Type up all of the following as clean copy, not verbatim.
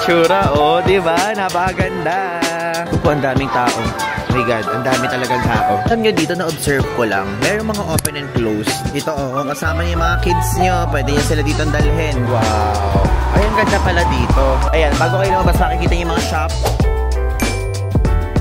itsura, oh, di ba? Napakaganda. Opo, ang daming tao. Oh my God, ang dami talagang tao. Alam nyo, dito na-observe ko lang, merong mga open and close. Ito, oh, kasama niyo yung mga kids nyo. Pwede nyo sila dito dalhin. Wow. Ay, ang ganda pala dito. Ayan, bago kayo lumabas, makikita niyo yung mga shop.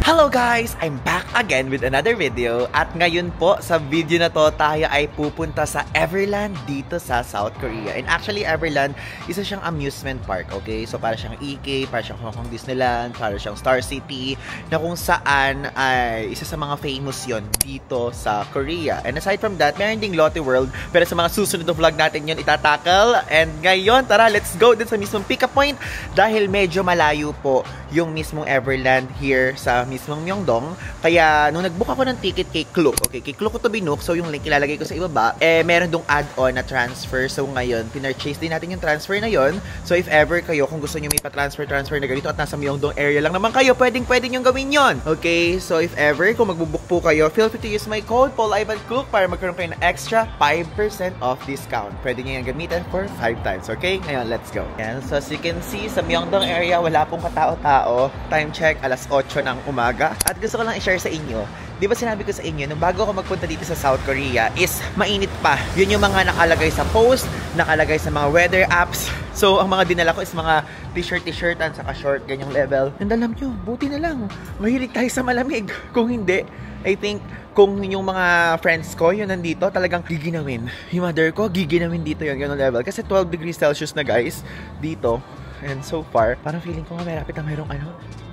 Hello guys! I'm back again with another video. At ngayon po, sa video na to, tayo ay pupunta sa Everland dito sa South Korea. And actually, Everland, isa siyang amusement park, okay? So, para siyang EK, para siyang Hong Kong Disneyland, para siyang Star City, na kung saan ay isa sa mga famous yon dito sa Korea. And aside from that, meron ding Lotte World, pero sa mga susunod na vlog natin yon itatakal. And ngayon, tara, let's go din sa mismong pick-up point dahil medyo malayo po yung mismong Everland here sa mismong Myeongdong. Kaya nung nag-book ako ng ticket kay Klook, okay, kay Klook ko to binook, so yung link ilalagay ko sa ibaba, meron dong add-on na transfer. So ngayon, pinurchase din natin yung transfer na yon. So if ever kayo, kung gusto nyo may pa-transfer na ganito at nasa Myeongdong area lang naman kayo, pwede nyo gawin yon. Okay, so if ever, kung mag-book po kayo, feel free to use my code, PaulIvanClook, para magkaroon kayo ng extra 5% off discount. Pwede nyo yung gamitin for 5 times, okay? Ngayon, let's go. Yan, so as you can see, sa Myeongdong area, wala pong katao-tao. Time check, alas 8 ng umaga. At gusto ko lang i-share sa inyo, di ba sinabi ko sa inyo, nung bago ako magpunta dito sa South Korea is mainit pa. Yun yung mga nakalagay sa post, nakalagay sa mga weather apps. So, ang mga dinala ko is mga t-shirtan, saka short, ganyang level. And alam nyo, buti na lang. Mahilig tayo sa malamig. Kung hindi, I think, kung yung mga friends ko, yun nandito, talagang giginawin. Yung mother ko, giginawin dito yung ganyang level. Kasi 12 degrees Celsius na guys, dito. And so far, parang feeling ko nga may rapid na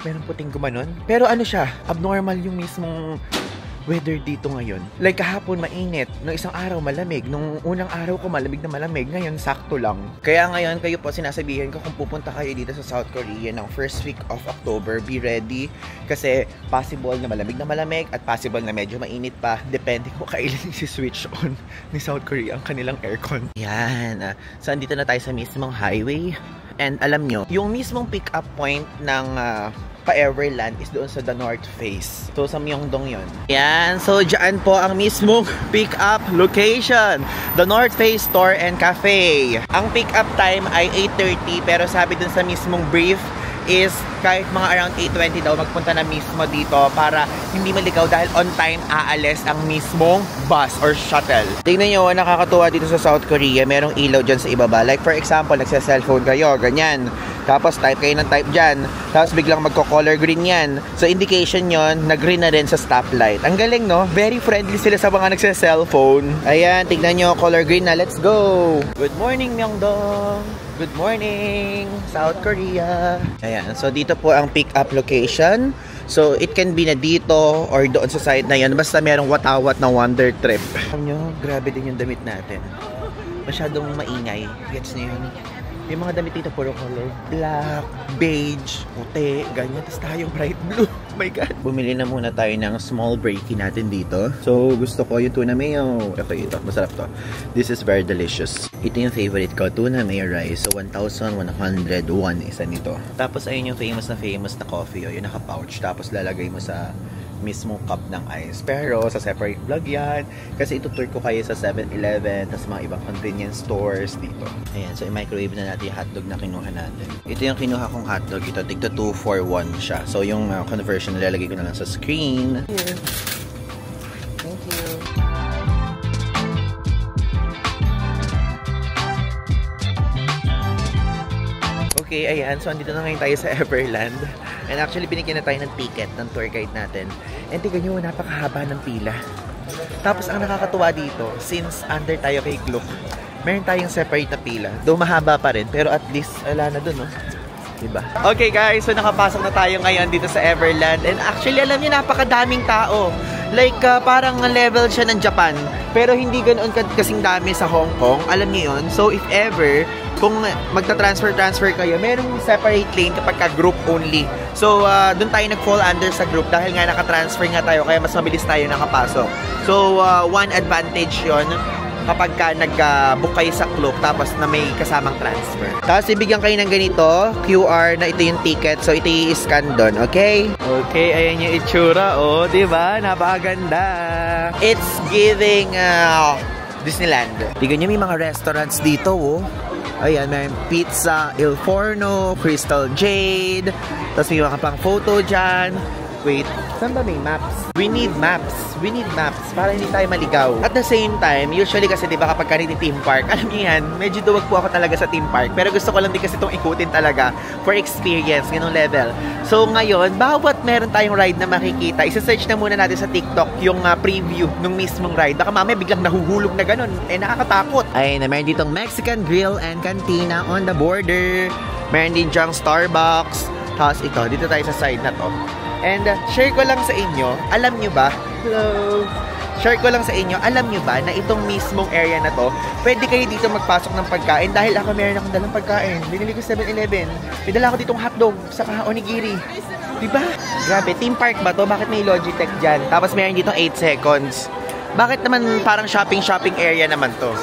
merong puting gumanon. Pero ano siya, abnormal yung mismong weather dito ngayon. Like kahapon mainit, nung isang araw malamig, nung unang araw ko malamig na malamig, ngayon sakto lang. Kaya ngayon kayo po sinasabihin ko kung pupunta kayo dito sa South Korea ng first week of October, be ready. Kasi possible na malamig at possible na medyo mainit pa. Depende kung kailan si-switch on ni South Korea ang kanilang aircon. Yan. So andito na tayo sa mismong highway. And alam nyo, yung mismong pick-up point ng pa-Everland is doon sa the North Face. So, sa Myeongdong yun. Yan. So, dyan po ang mismong pick-up location. The North Face Store and Cafe. Ang pick-up time ay 8:30. Pero sabi dun sa mismong brief is kahit mga around 8:20 daw magpunta na mismo dito para hindi maligaw dahil on time aalis ang mismong bus or shuttle. Tingnan nyo, nakakatuwa dito sa South Korea, merong ilaw dyan sa ibaba. Like for example, nagsa-cellphone kayo, ganyan. Tapos type kayo ng type dyan. Tapos biglang magko-color green yan. So indication yon na green na rin sa stoplight. Ang galing, no? Very friendly sila sa mga nagsa-cellphone. Ayan, tignan nyo, color green na. Let's go! Good morning, Myeongdong! Good morning, South Korea. Ayan, so dito po ang pick-up location. So it can be na dito or doon sa side na yan. Basta merong watawat na wonder trip. Alam nyo, grabe din yung damit natin. Masyadong maingay. Gets nyo yun? Yung mga damit dito puro color. Black, beige, puti, ganyan. Tapos tayong bright blue. Oh my God. Bumili na muna tayo ng small breaky natin dito. So gusto ko yung tuna mayo. Ito. Masarap to. This is very delicious. Ito yung favorite ko. Tuna mayo rice. So 1,101 isa nito. Tapos ayun yung famous na coffee. Yung naka-pouch. Tapos lalagay mo sa mismong cup ng ice. Pero sa separate vlog yan. Kasi itutur ko kayo sa 7-Eleven, tas mga ibang convenience stores dito. Ayan, so i-microwave na natin yung hotdog na kinuha natin. Ito yung kinuha kong hotdog. Ito, tigto 241 siya. So yung conversion, nilalagay ko na lang sa screen. Here. Thank you. Okay, ayan. So, andito na ngayon tayo sa Everland. And actually, binigyan na tayo ng ticket ng tour guide natin. And tignan nyo, napakahaba ng pila. Tapos, ang nakakatuwa dito, since under tayo kay Klook, meron tayong separate na pila. Though mahaba pa rin, pero at least, wala na dun, no? Diba? Okay guys, so nakapasok na tayo ngayon dito sa Everland. And actually, alam niyo, napakadaming tao. Like, parang level siya ng Japan. Pero hindi ganoon kasing dami sa Hong Kong. Alam niyo yun? So, if ever, kung magta-transfer kayo, merong separate lane kapag ka-group only. So, doon tayo nag-fall under sa group dahil nga naka-transfer nga tayo, kaya mas mabilis tayo nakapasok. So, one advantage yon kapag ka nag-book kayo sa Klook tapos na may kasamang transfer. Tapos ibigyan kayo ng ganito, QR na ito yung ticket. So ito i-scan doon, okay? Okay, ayan yung itsura, oh, di ba? Napakaganda. It's giving Disneyland. Tignan nyo, may mga restaurants dito, oh. Ayan, may pizza Il Forno, Crystal Jade. Tapos may mga pang photo dyan. Wait, saan ba may maps? We need maps. We need maps para hindi tayo maligaw. At the same time, usually kasi diba kapag kanina theme park, alam niyo yan, medyo duwag po ako talaga sa theme park. Pero gusto ko lang din kasi itong ikutin talaga for experience, ganung level. So ngayon, bawat meron tayong ride na makikita, isa-search na muna natin sa TikTok yung preview ng mismong ride. Baka mamaya biglang nahuhulog na ganun. Eh, nakakatakot. Ay, na meron ditong Mexican Grill and Cantina on the border. Meron din dyang Starbucks. Tapos ito, dito tayo sa side na to. And share ko lang sa inyo, alam nyo ba? Hello! Share ko lang sa inyo, alam nyo ba na itong mismong area na to, pwede kayo dito magpasok ng pagkain dahil ako meron akong dalang pagkain. Binili ko 7-Eleven. May dala ako ditong hotdog, saka onigiri. Diba? Grabe, theme park ba to? Bakit may Logitech dyan? Tapos meron dito 8 seconds. Bakit naman parang shopping area naman to?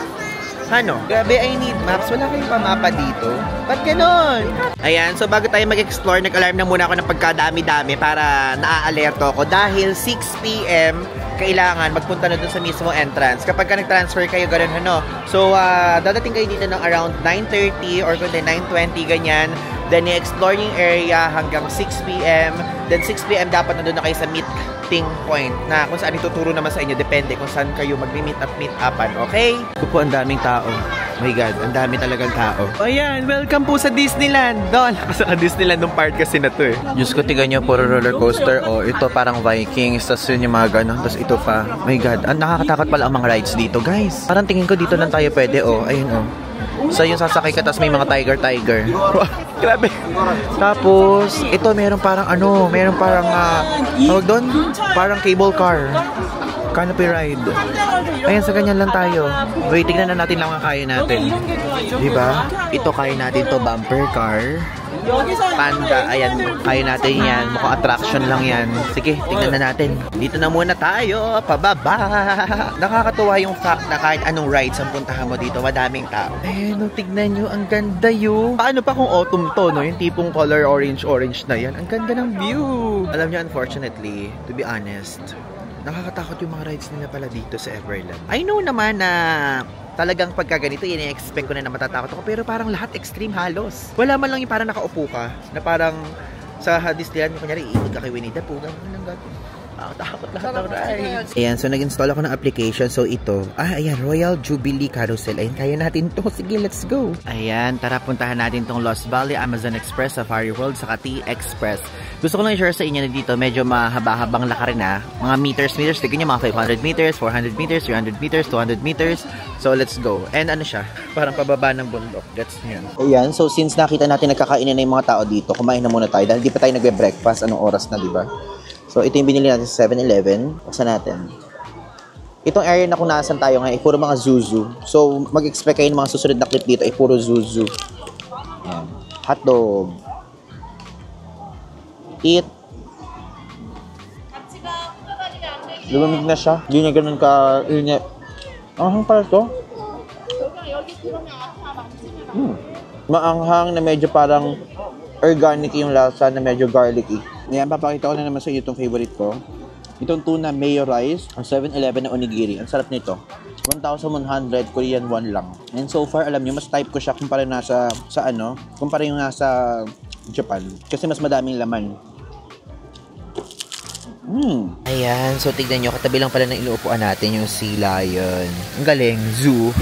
Ano? Grabe, I need maps. Wala kayong pamapa dito. Ba't ganon? Ayan, so bago tayo mag-explore, nag-alarm na muna ako ng pagkadami-dami para naa-alerto ako. Dahil 6 PM, kailangan magpunta na dun sa mismo entrance. Kapag ka nag-transfer kayo, ganun ano. So, dadating kayo dito ng around 9:30 or kundi 9:20, ganyan. Then, i-explore yung area hanggang 6 PM. Then, 6 PM dapat nandun na kayo sa meeting point na kung saan ituturo naman sa inyo. Depende kung saan kayo mag-meet upan. Okay? Ito po, ang daming tao. Oh my God, ang dami talagang tao. Ayan, welcome po sa Disneyland. Doon, sa Disneyland nung part kasi na to eh. Diyos ko, tiga nyo, puro roller coaster. Oh, ito parang Vikings. Tapos yun yung mga gano'n. Tapos ito pa. Oh my God, ang nakakatakot pala ang mga rides dito, guys. Parang tingin ko dito lang tayo pwede. Oh, ayun oh. So yung sasakay ka, tapos may mga tiger. Grabe. Tapos, ito meron parang ano, meron parang, tawag doon? Parang cable car. Canopy ride. Ayan, sa ganyan lang tayo. Wait, tignan na natin lang ang kaya natin. Diba? Ito kaya natin to, bumper car. Panda, ayan, kaya natin yan. Mukhang attraction lang yan. Sige, tignan na natin. Dito na muna tayo, pababa. Nakakatuwa yung fact na kahit anong rides ang puntahan mo dito, madaming tao. Ayun, tignan nyo, ang ganda yun. Paano pa kung autumn to, no? Yung tipong color orange na yan. Ang ganda ng view. Alam nyo, unfortunately, to be honest, nakakatakot yung mga rides nila pala dito sa Everland. I know naman na talagang pagka ganito, i-expect ko na matatakot ako. Pero parang lahat extreme halos. Wala man lang yung parang nakaupo ka. Na parang sa Disneyland, kunyari, iikot ka kay Winnie the Pooh. Ganun lang gano'n. Takot lahat ng rides. Ayan, so nag-install ako ng application. So ito, ayan, Royal Jubilee Carousel. Ayan, kaya natin to. Sige, let's go. Ayan, tara puntahan natin tong Lost Valley, Amazon Express, Safari World, saka T-Express. Gusto ko lang i-share sa inyo na dito, medyo mahaba-habang lakarin na. Mga meters. Tignan nyo, mga 500 meters, 400 meters, 300 meters, 200 meters. So, let's go. And ano siya? Parang pababa ng bundok. That's yun. Ayan, so since nakita natin nagkakainin na yung mga tao dito, kumain na muna tayo. Dahil di pa tayo nagbe-breakfast. Anong oras na, di ba? So, ito yung binili natin sa 7-Eleven. Buksan natin. Itong area na kung nasan tayo ngayon, ay puro mga Zuzu. So, mag-expect kayo ng mga susunod na clip dito, ay puro Zuzu. Ayan. Hotdog. Eat. Lumamig na siya. Hindi niya ganun ka-init. Anghang pala ito. Maanghang na medyo parang organic yung lasa na medyo garlicky. Ngayon, papakita ko na naman sa inyo itong favorite ko. Itong tuna mayo rice, ang 7-Eleven na onigiri. Ang sarap nito. 1,100 Korean won lang. And so far, alam nyo, mas type ko siya kumpara kumpara yung nasa Japan. Kasi mas madaming laman. Ayan, so tignan nyo, katabi lang pala ng inuupuan natin yung sea lion. Ang galing, zoo.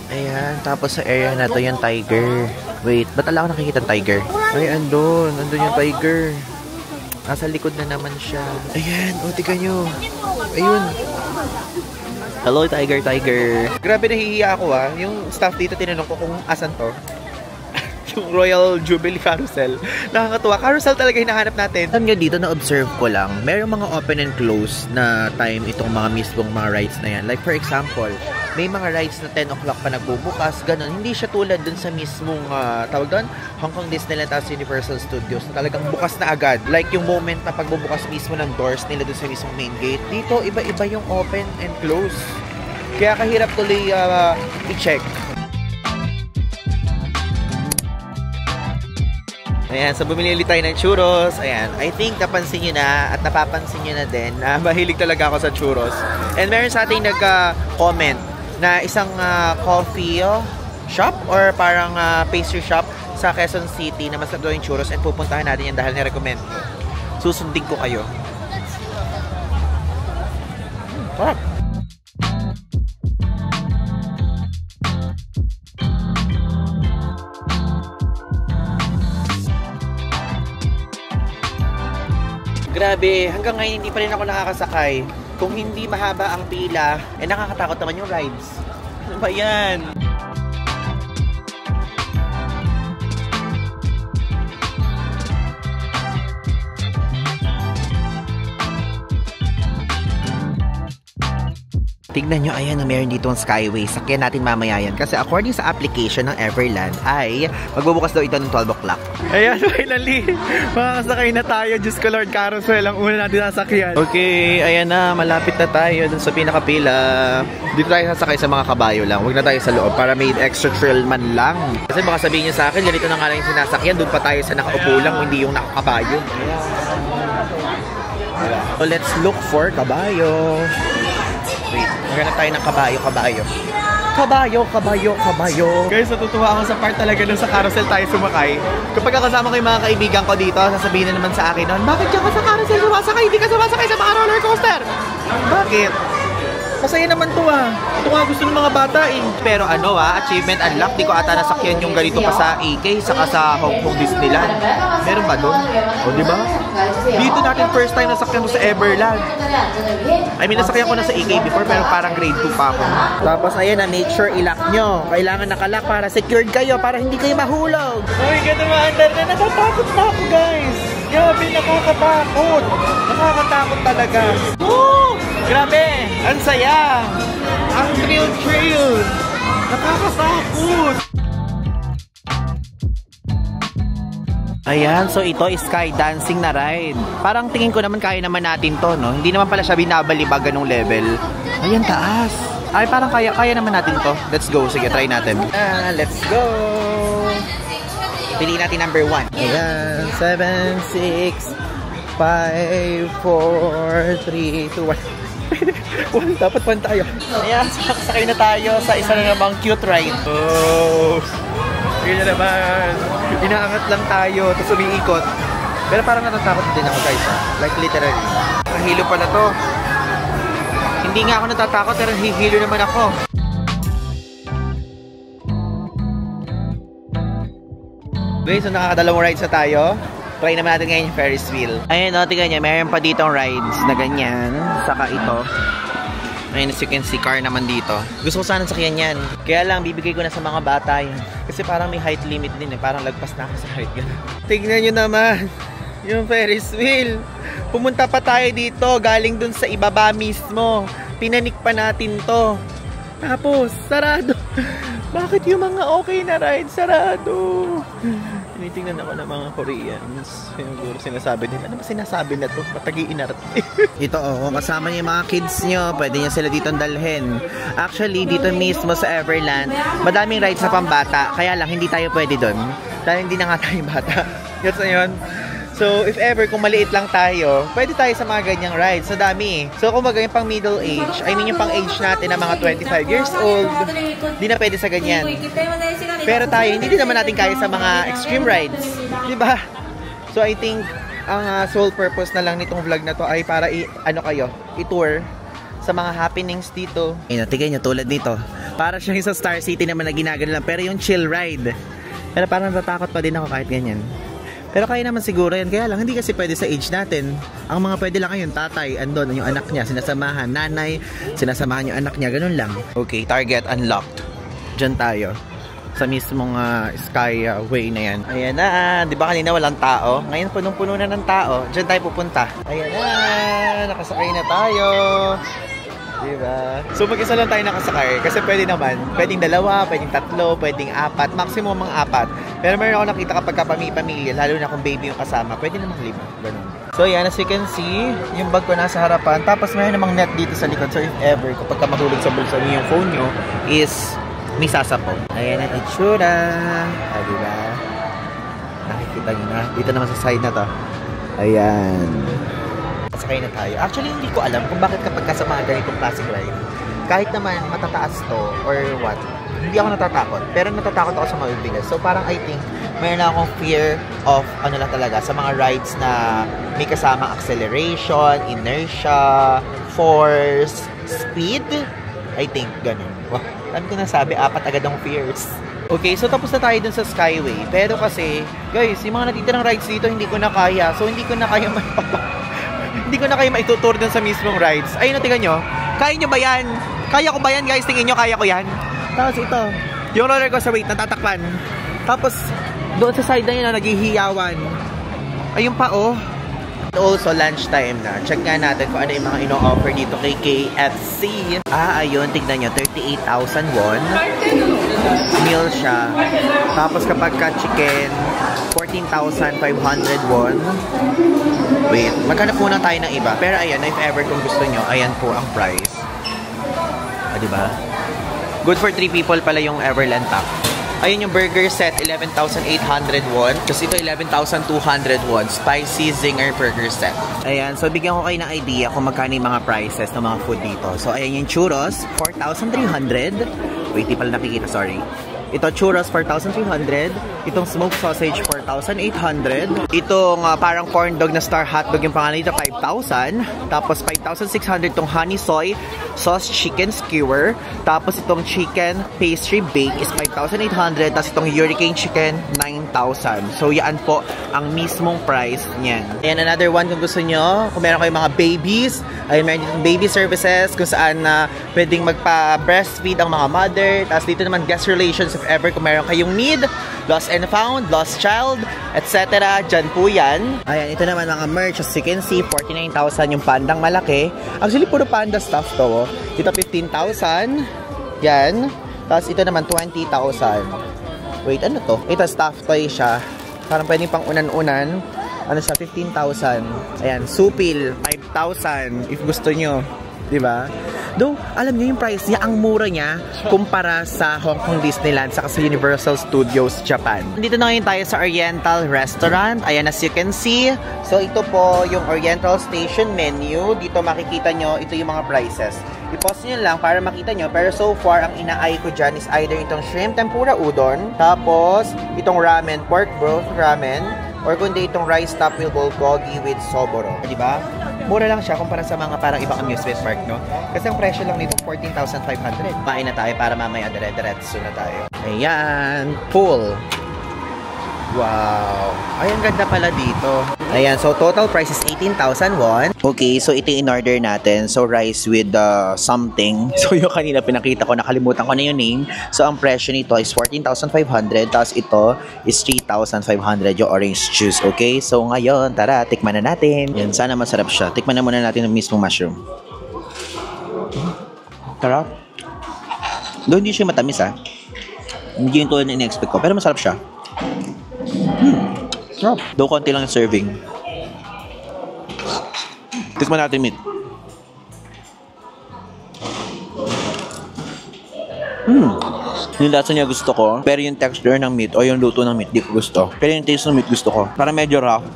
Ayan, tapos sa area na to yung tiger. Wait, ba't ala ako nakikita ng tiger? Ay, andun yung tiger. Nasa likod na naman siya. Ayan, tignan nyo. Ayun. Hello, tiger. Grabe, nahihiya ako yung staff dito, tinanong ko kung asan to. Yung Royal Jubilee Carousel. Nakakatuwa. Carousel talaga hinahanap natin. Alam nyo dito, na-observe ko lang, merong mga open and close na time itong mga mismong mga rides na yan. Like for example, may mga rides na 10 o'clock pa nagbubukas, ganun. Hindi siya tulad dun sa mismong, tawag doon, Hong Kong Disneyland at Universal Studios na talagang bukas na agad. Like yung moment na pagbubukas mismo ng doors nila dun sa mismong main gate. Dito, iba-iba yung open and close. Kaya kahirap tuloy i-check. Ayan, so bumili ulit tayo ng churros. Ayan, I think napansin nyo na at napapansin nyo na din na mahilig talaga ako sa churros. And meron sa ating nag-comment na isang coffee, shop or parang pastry shop sa Quezon City na masarap daw yung churros and pupuntahan natin yan dahil nirecommend ko. Susundin ko kayo. Sarap! Grabe, hanggang ngayon hindi pa rin ako nakakasakay. Kung hindi mahaba ang pila, nakakatakot naman yung rides. Ano ba yan? Tignan nyo, ayan, meron dito ang Skyway. Sakyan natin mamaya yan. Kasi according sa application ng Everland, ay magbubukas daw ito ng 12 o'clock. Ayan, finally, makakasakay na tayo. Diyos ko Lord, carousel ang una natin nasakyan. Okay, ayan na, malapit na tayo dun sa pinakapila. Dito tayo sasakay sa mga kabayo lang. Huwag na tayo sa loob para may extra thrill man lang. Kasi baka sabihin nyo sa akin, ganito na nga lang yung sinasakyan. Doon pa tayo sa nakaupo lang, hindi yung nakakabayo. So let's look for kabayo. Wait, maghanap tayo ng kabayo. Kabayo. Guys, natutuwa ako sa part talaga nung sa carousel tayo sumakay. Kapag kasama ko yung mga kaibigan ko dito, sasabihin na naman sa akin noon, bakit ka sa carousel sumasakay? Hindi ka sumasakay sa mga roller coaster? Bakit? Masaya naman to Ito nga gusto ng mga bata eh. Pero achievement unlock. Di ko ata nasakyan yung ganito pa sa AK saka sa Hong Kong Disneyland. Meron ba doon? O diba? Dito natin first time nasakyan to sa Everland. I mean, nasakyan ko na sa AK before pero parang grade 2 pa ako. Tapos ayan na, make sure i-lock nyo. Kailangan nakalock para secured kayo, para hindi kayo mahulog. Oh my God, umaandar na. Natatakot na ako guys. Grabe, nakakatakot. Nakakatakot talaga. Woo! Grabe! Ang saya! Ang thrill! Nakakatakot! Ayan, so ito is sky dancing na ride. Parang tingin ko naman kaya naman natin to, no? Hindi naman pala siya binabalibag ganung level. Ayan, taas! Ay, parang kaya naman natin to. Let's go. Sige, try natin. Let's go! Piliin natin number 1. Ayan, 7, 6, 5, 4, 3, 2, 1. Dapat 1 tayo. Ayan, sakay na tayo sa isa na namang cute ride. Oh, ganyan naman. Inaangat lang tayo, tapos umiikot. Pero parang natatakot din ako guys. Like literally. Nahilo pala to. Hindi nga ako natatakot, pero hihilo naman ako. Okay, so nakakadalawang rides na tayo. Try naman natin ngayon yung Ferris wheel. Ayun, tingnan nyo, mayroon pa ditong rides na ganyan. Saka ito. Ayun, as you can see, car naman dito. Gusto ko sana sakyan yan. Kaya lang, bibigay ko na sa mga bata yun. Kasi parang may height limit din eh. Parang lagpas na ako sa height. Tignan nyo naman yung Ferris wheel. Pumunta pa tayo dito, galing dun sa ibaba mismo. Pinanik pa natin to. Tapos, sarado. Bakit yung mga okay na ride sarado? Tinitingnan ako ng mga Koreans. Siguro sinasabi din, ano ba sinasabi na to? Patagi-inart. Ito kasama niyo yung mga kids nyo. Pwede nyo sila dito dalhin. Actually, dito mismo sa Everland, madaming rides sa pambata. Kaya lang, hindi tayo pwede doon. Dahil hindi na nga tayo bata. Gets na yun? So, if ever, kung maliit lang tayo, pwede tayo sa mga ganyang rides. So, dami. So, kung yung pang middle age, I mean yung pang age natin na mga 25 years old, di na pwede sa ganyan. Pero tayo, hindi din naman natin kaya sa mga extreme rides. Diba? So, I think, ang sole purpose na lang nitong vlog na to ay para i-tour sa mga happenings dito. Ayun, tignan nyo, tulad dito. Para siyang sa Star City naman na ginagano lang, pero yung chill ride. Pero parang natatakot pa din ako kahit ganyan. Pero kaya naman siguro yan. Kaya lang, hindi kasi pwede sa age natin. Ang mga pwede lang ngayon, tatay, andon, yung anak niya, sinasamahan, nanay, sinasamahan yung anak niya, ganun lang. Okay, target unlocked. Diyan tayo. Sa mismong skyway na yan. Ayan na, di ba kanina walang tao? Ngayon punong-puno na ng tao. Diyan tayo pupunta. Ayan na, nakasakay na tayo. Diba? So mag-isa lang tayo nakasakay kasi pwede naman, pwedeng 2, pwedeng 3, pwedeng 4, maximum mga 4. Pero meron ako nakita kapag pamilya, lalo na kung baby yung kasama, pwede namang 5. Ganun. So yan, as you can see, yung bag ko nasa harapan, tapos meron namang net dito sa likod. So if ever, kapag mahulog sa bulsa niyo yung phone nyo, is may sasapaw. Ayan ang itsura. Diba? Nakikita nyo na. Dito naman sa side na to. Ayan. Sakay na tayo. Actually, hindi ko alam kung bakit kapag sa mga ganitong classic ride, kahit naman matataas to or what, hindi ako natatakot. Pero natatakot ako sa mabibigat. So parang I think, mayroon na akong fear of, ano lang talaga, sa mga rides na may kasamang acceleration, inertia, force, speed. I think, ganun. Wow. Ano ko nasabi? 4 agad ang fears. Okay, so tapos na tayo dun sa Skyway. Pero kasi, guys, yung mga natitirang rides dito, hindi ko na kaya. So, hindi ko na kaya hindi ko na kaya maitutur dun sa mismong rides. Ayun, tingnan nyo. Kaya nyo ba yan? Kaya ko ba yan, guys? Tingin nyo, kaya ko yan? Tapos ito, yung roller coaster, wait, natatakpan. Tapos, doon sa side na yun, naghihiyawan. Ayun pa, oh. Also, lunchtime na. Check nga natin kung ano yung mga ino-offer dito kay KFC. Ayun, tignan nyo, 38,000 won. Meal siya. Tapos kapag ka chicken, 14,500 won. Wait, maghanap muna tayo ng iba. Pero ayan, if ever kung gusto nyo, ayan po ang price. Diba? Good for 3 people pala yung Everland Pack. Ayun yung burger set, 11,800 won. Tapos ito, 11,200 won. Spicy Zinger burger set. Ayan, so bigyan ko kayo ng idea kung magkano yung mga prices ng mga food dito. So ayan yung churros, 4,300. Wait, di pala nakikita, sorry. Ito, churros, 4,300. Itong smoked sausage, 4,800. Itong parang corn dog na star hotdog yung pangalan dito, 5,000. Tapos 5,600 itong honey soy sauce chicken skewer. Tapos itong chicken pastry bake is 5,800. Tapos itong hurricane chicken, 9,000. So yan po ang mismong price niyan. And another one kung gusto nyo, kung meron kayong mga babies, ay meron ditong baby services kung saan pwedeng magpa-breastfeed ang mga mother. Tapos dito naman guest relations if ever kung meron kayong need, lost and found, lost child, etc. Dyan po yan. Ayan, ito naman mga merch. As you can see, 49,000 yung pandang malaki. Actually, puro panda stuff to. Oh. Ito 15,000. Yan. Tapos ito naman 20,000. Wait, ano to? Ito stuffed toy siya. Parang pwedeng pang unan-unan. Ano siya? 15,000. Ayan, supil 5,000 if gusto nyo. Diba? Though, alam niyo yung price niya, ang mura niya kumpara sa Hong Kong Disneyland sa Universal Studios Japan. Dito na ngayon tayo sa Oriental Restaurant. Ayan, as you can see. So, ito po yung Oriental Station menu. Dito makikita nyo, ito yung mga prices. I-pause nyo lang para makita nyo. Pero so far, ang inaay ko dyan is either itong shrimp tempura udon, tapos itong ramen, pork broth ramen, or kundi itong rice top with bulgogi with soboro. Diba? Mura lang siya kumpara sa mga parang ibang amusement park, no? Kasi ang presyo lang nito, 14,500. Pain na tayo para mamaya dire-diretso na tayo. Ayan, pool. Wow. Ay, ang ganda pala dito. Ayan, so total price is 18,000 won. Okay, so ito yung in-order natin. So rice with something. So yung kanina pinakita ko, nakalimutan ko na yung name. So ang presyo nito is 14,500. Tapos ito is 3,500 yung orange juice. Okay, so ngayon, tara, tikman na natin. Yan, sana masarap siya. Tikman na muna natin yung mismong mushroom. Tara. Doon hindi siya matamis Hindi yung tulad na in-expect ko. Pero masarap siya. Sarap. Doon konti lang yung serving. Tikman natin meat. Yung lasa niya gusto ko. Pero yung texture ng meat o yung luto ng meat, di ko gusto. Pero yung taste ng meat gusto ko. Para medyo rough.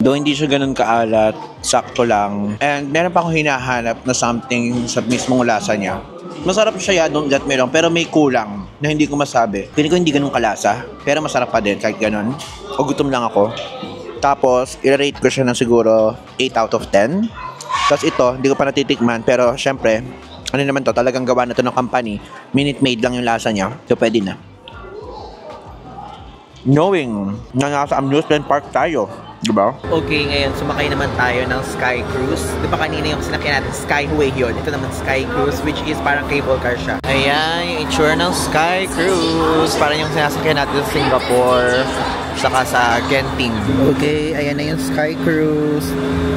Doon hindi siya ganun kaalat. Sakto lang. And meron pa akong hinahanap na something sa mismong lasa niya. Masarap siya don't get me wrong, pero may kulang na hindi ko masabi. Piling ko hindi ganun kalasa, pero masarap pa din kahit ganun. O gutom lang ako. Tapos, i-rate ko siya ng siguro 8 out of 10. Tapos ito, hindi ko pa natitikman, pero syempre, ano naman to, talagang gawa na to ng company. Minute made lang yung lasa niya, so pwede na. Knowing na nasa amusement park tayo, diba? Okay, ngayon sumakay naman tayo ng Sky Cruise. Diba kanina yung sinakyan natin Skyway yun? Ito naman Sky Cruise, which is parang cable car siya. Ayan, yung itsura ng Sky Cruise. Parang yung sinasakyan natin sa Singapore, saka sa Genting. Okay, ayan na yung Sky Cruise.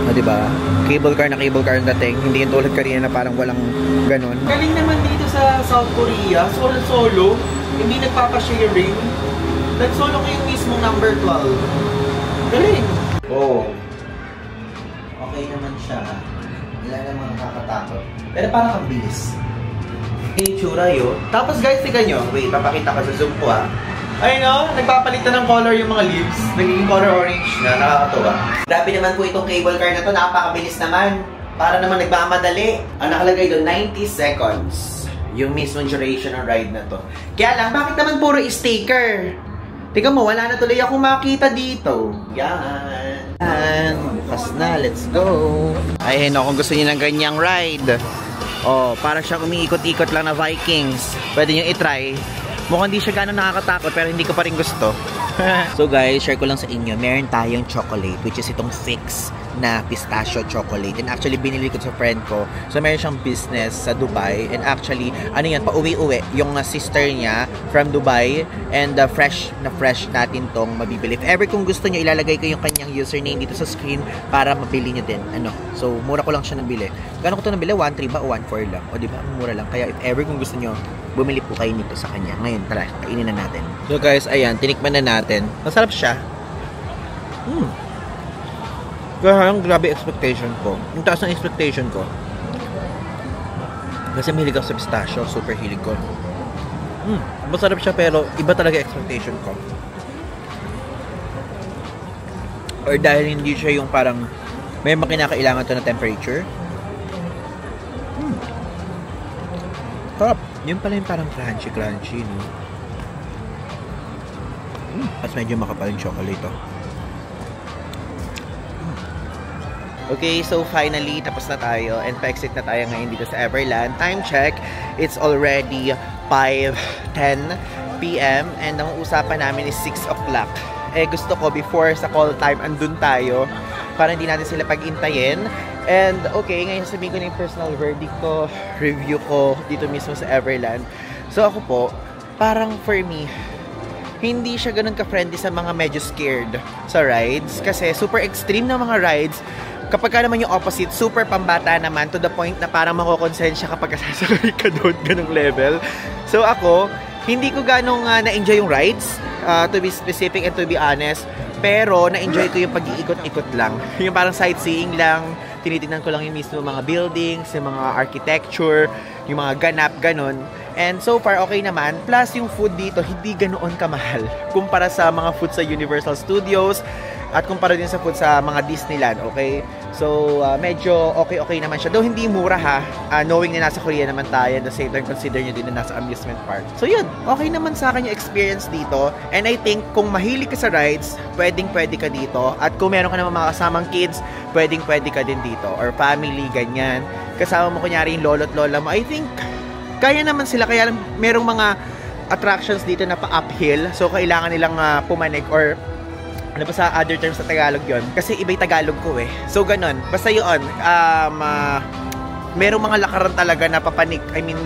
O, diba? Cable car na cable car ang dating. Hindi yung tulad kanina na parang walang ganun. Galing naman dito sa South Korea. Solo. Hindi nagpapasharing. Nag-solo ko yung mismong number 12. Galing! Oh. Okay naman siya. Wala namang nakakatakot. Pero parang ang bilis. Yung tsura yun. Tapos guys, tignan nyo. Wait, papakita ko sa zoom ko Ayun o, nagpapalitan ng color yung mga leaves. Nagiging color orange na, nakakatuwa. Grabe naman po itong cable car na to. Napakabilis naman. Para naman nagmamadali. Ang nakalagay doon, 90 seconds. yung mismong duration ng ride na to. Kaya lang, bakit naman puro sticker? Tingnan mo, wala na tuloy akong makita dito. Yan. Bukas na, let's go. Ayun, kung gusto niyo ng ganyang ride. Oh, para siyang umiikot-ikot lang na Vikings. Pwede niyo i-try. Mukhang hindi siya gano'n nakakatakot, pero hindi ko pa rin gusto. So guys, share ko lang sa inyo, meron tayong chocolate, which is itong Fix na pistachio chocolate. And actually, binili ko sa friend ko. So, meron siyang business sa Dubai. And actually, ano yan, pauwi-uwi. Yung sister niya from Dubai. And fresh natin tong mabibili. If ever kung gusto nyo, ilalagay ko yung kanyang username dito sa screen para mabili nyo din. Ano? So, mura ko lang siya nabili. Gano'n ko ito nabili? 1.3 ba o 1.4 lang? O diba? Mura lang. Kaya if ever kung gusto nyo, bumili po kayo nito sa kanya. Ngayon, tara, kainin na natin. So guys, ayan, tinikman na natin. Masarap siya. Kaya grabe expectation ko. Yung taas ng expectation ko. Kasi mahilig ako sa pistachio. Super hilig ko. Masarap siya pero iba talaga expectation ko. Or dahil hindi siya yung parang may makinakailangan to na temperature. Top. Yun pala yung parang crunchy, no? At medyo makapal yung chocolate, oh. Okay, so finally, tapos na tayo and pa-exit na tayo ngayon dito sa Everland. Time check, it's already 5:10 PM and ang usapan namin is 6 o'clock. Eh, gusto ko before sa call time, andun tayo para hindi natin sila pag-intayin. And okay, ngayon sabihin ko na yung personal verdict ko, review ko dito mismo sa Everland. So ako po, parang for me, hindi siya ganun ka-friendly sa mga medyo scared sa rides. Kasi super extreme na mga rides. Kapag ka naman yung opposite, super pambata naman to the point na parang makokonsensya kapag sasakay ka doon, ganung level. So ako, hindi ko ganong na-enjoy yung rides, to be specific and to be honest. Pero na-enjoy ko yung pag-iikot-ikot lang. Yung parang sightseeing lang, tinitingnan ko lang yung mismo mga buildings, yung mga architecture, yung mga ganap, ganun. And so far, okay naman. Plus, yung food dito, hindi ganoon kamahal. Kumpara sa mga food sa Universal Studios, at kumpara din sa food sa mga Disneyland, okay? So, medyo okay naman siya. Though hindi mura ha, knowing na nasa Korea naman tayo, at the same time, consider nyo din na nasa amusement park. So yun, okay naman sa akin yung experience dito. And I think, kung mahilig ka sa rides, pwedeng-pwede ka dito. At kung meron ka naman mga kasamang kids, pwedeng-pwede ka din dito. Or family, ganyan. Kasama mo kunyari yung lolo't lola mo. I think, kaya naman sila. Kaya merong mga attractions dito na pa-uphill. So, kailangan nilang pumanig or ano ba sa other terms sa Tagalog yon? Kasi iba'y Tagalog ko eh. So, ganun. Basta yun, merong mga lakaran talaga na papanik. I mean,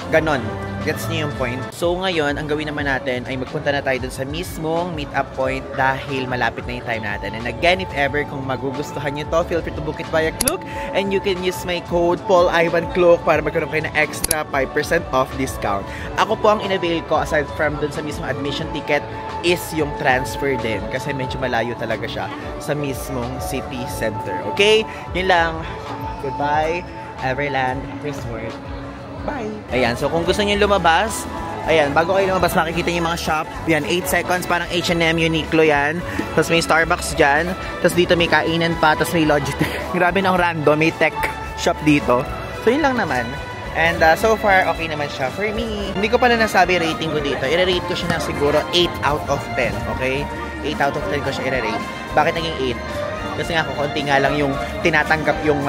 ganun. Gets niyo yung point? So, ngayon, ang gawin naman natin ay magpunta na tayo dun sa mismong meet-up point dahil malapit na yung time natin. And again, if ever, kung magugustuhan nyo to, feel free to book it via Klook. And you can use my code PaulIvanKlook para magkaroon kayo ng extra 5% off discount. Ako po ang in-avail ko aside from dun sa mismong admission ticket is yung transfer din. Kasi medyo malayo talaga siya sa mismong city center. Okay? Yun lang. Goodbye, Everland Resort. Bye! Ayan, so kung gusto niyo lumabas, ayan, bago kayo lumabas, makikita niyo yung mga shop. Yan, 8 seconds, parang H&M, Uniqlo yan. Tapos may Starbucks dyan. Tapos dito may kainan pa, tapos may Logitech. Grabe na random, may tech shop dito. So yun lang naman. And so far, okay naman siya. For me, hindi ko pa na nasabi rating ko dito. I-rate ko siya ng siguro 8 out of 10, okay? 8 out of 10 ko siya i-rate. Bakit naging 8? Kasi nga, konti nga lang yung tinatanggap yung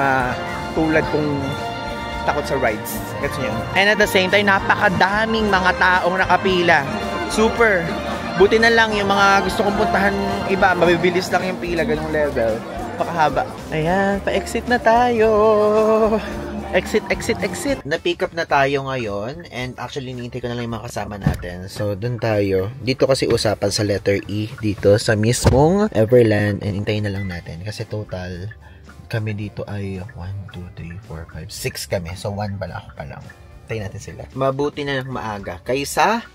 tulad kong takot sa rides. Gets nyo? And at the same time, napakadaming mga taong nakapila. Super! Buti na lang yung mga gusto kong puntahan iba, mabibilis lang yung pila, ganung level. Pakahaba. Ayan, pa-exit na tayo! Exit. Na-pick up na tayo ngayon and actually nintay ko na lang yung mga kasama natin. So, dun tayo. Dito kasi usapan sa letter E dito sa mismong Everland and hintayin na lang natin kasi total kami dito ay 1, 2, 3, 4, 5, 6 kami. So, 1 pala ako pa lang. Tayo natin sila. Mabuti na ng maaga. Kaysa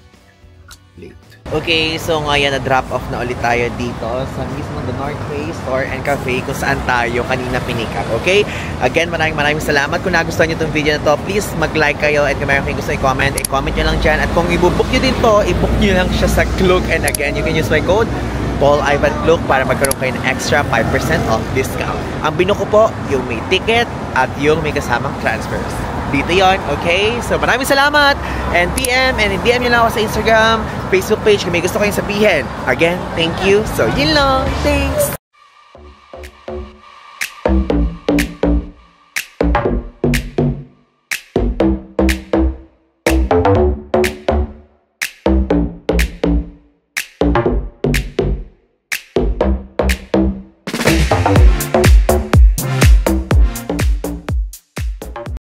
late. Okay, so ngayon na-drop off na ulit tayo dito sa mismo The North Face Store and Cafe kung saan tayo kanina pinikap. Okay? Again, maraming salamat. Kung nagustuhan nyo itong video na to, please mag-like kayo at kung mayroon kayong gusto i-comment nyo lang dyan. At kung i-book nyo din to, i-book nyo lang siya sa Klook. And again, you can use my code PaulIvanKlook para magkaroon kayo ng extra 5% off discount. Ang binuko po, yung may ticket at yung may kasamang transfers. dito yon, okay? So maraming salamat and PM and DM nyo lang ako sa Instagram, Facebook page kung may gusto kayong sabihin. Again, thank you. So yun lang. Thanks!